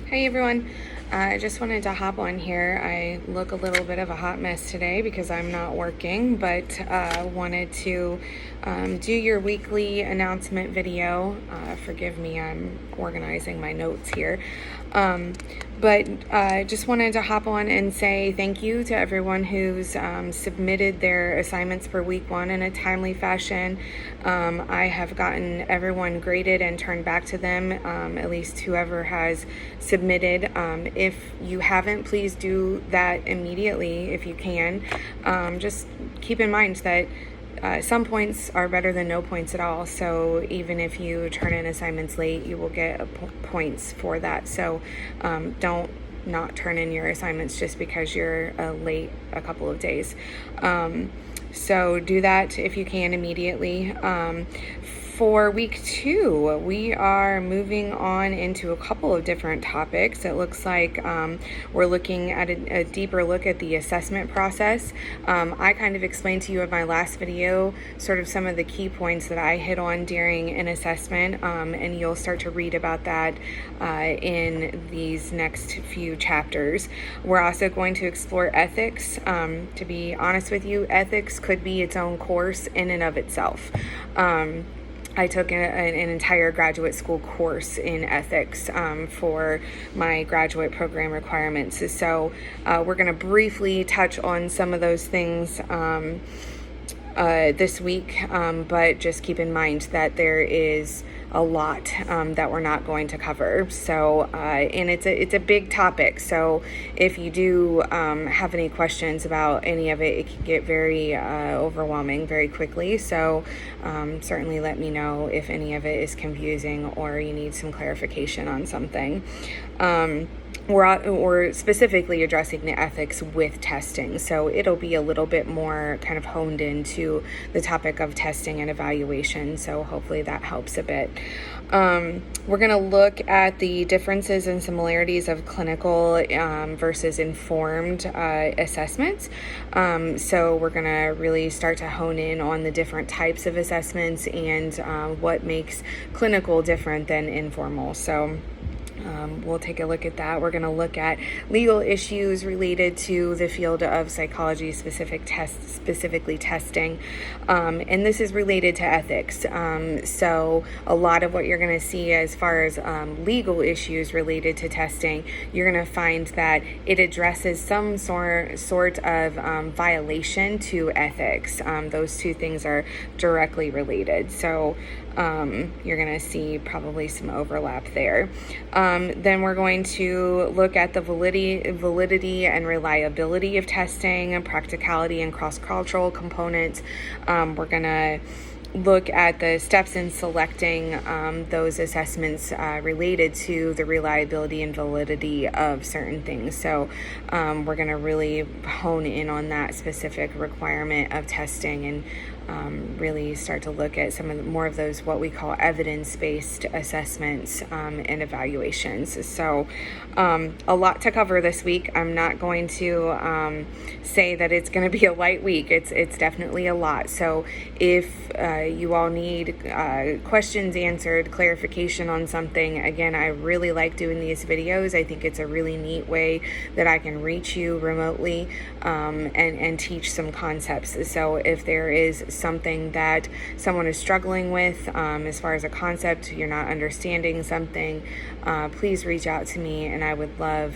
Hey everyone, I just wanted to hop on here. I look a little bit of a hot mess today because I'm not working, but wanted to do your weekly announcement video. Forgive me, I'm organizing my notes here. But just wanted to hop on and say thank you to everyone who's submitted their assignments for week one in a timely fashion. I have gotten everyone graded and turned back to them, at least whoever has submitted. If you haven't, please do that immediately if you can. Just keep in mind that some points are better than no points at all. So even if you turn in assignments late, you will get points for that. So don't not turn in your assignments just because you're late a couple of days. So do that if you can immediately. For week two, we are moving on into a couple of different topics. It looks like we're looking at a deeper look at the assessment process. I kind of explained to you in my last video sort of some of the key points that I hit on during an assessment, and you'll start to read about that in these next few chapters. We're also going to explore ethics. To be honest with you, ethics could be its own course in and of itself. I took an entire graduate school course in ethics for my graduate program requirements. So we're going to briefly touch on some of those things this week, but just keep in mind that there is a lot that we're not going to cover. So, and it's a big topic. So if you do have any questions about any of it, it can get very overwhelming very quickly. So certainly let me know if any of it is confusing or you need some clarification on something. We're specifically addressing the ethics with testing. So it'll be a little bit more kind of honed into the topic of testing and evaluation. So hopefully that helps a bit. We're going to look at the differences and similarities of clinical versus informed assessments. So we're going to really start to hone in on the different types of assessments and what makes clinical different than informal. So we'll take a look at that. We're going to look at legal issues related to the field of psychology, specifically testing. And this is related to ethics. So a lot of what you're going to see as far as legal issues related to testing, you're going to find that it addresses some sort of violation to ethics. Those two things are directly related. So you're going to see probably some overlap there. Then we're going to look at the validity and reliability of testing, and practicality and cross-cultural components. We're going to look at the steps in selecting those assessments related to the reliability and validity of certain things. So we're going to really hone in on that specific requirement of testing and really start to look at some of more of those what we call evidence-based assessments and evaluations. So a lot to cover this week. I'm not going to say that it's going to be a light week. It's definitely a lot. So if you all need questions answered, clarification on something, again, I really like doing these videos. I think it's a really neat way that I can reach you remotely and teach some concepts. So if there is something that someone is struggling with as far as a concept, you're not understanding something, please reach out to me, and I would love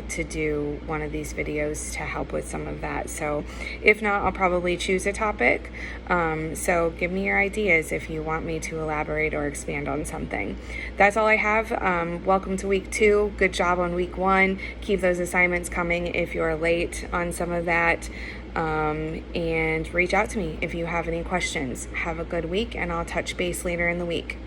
to do one of these videos to help with some of that. So if not, I'll probably choose a topic. So give me your ideas if you want me to elaborate or expand on something. That's all I have. Welcome to week two. Good job on week one. Keep those assignments coming if you're late on some of that. And reach out to me if you have any questions. Have a good week, and I'll touch base later in the week.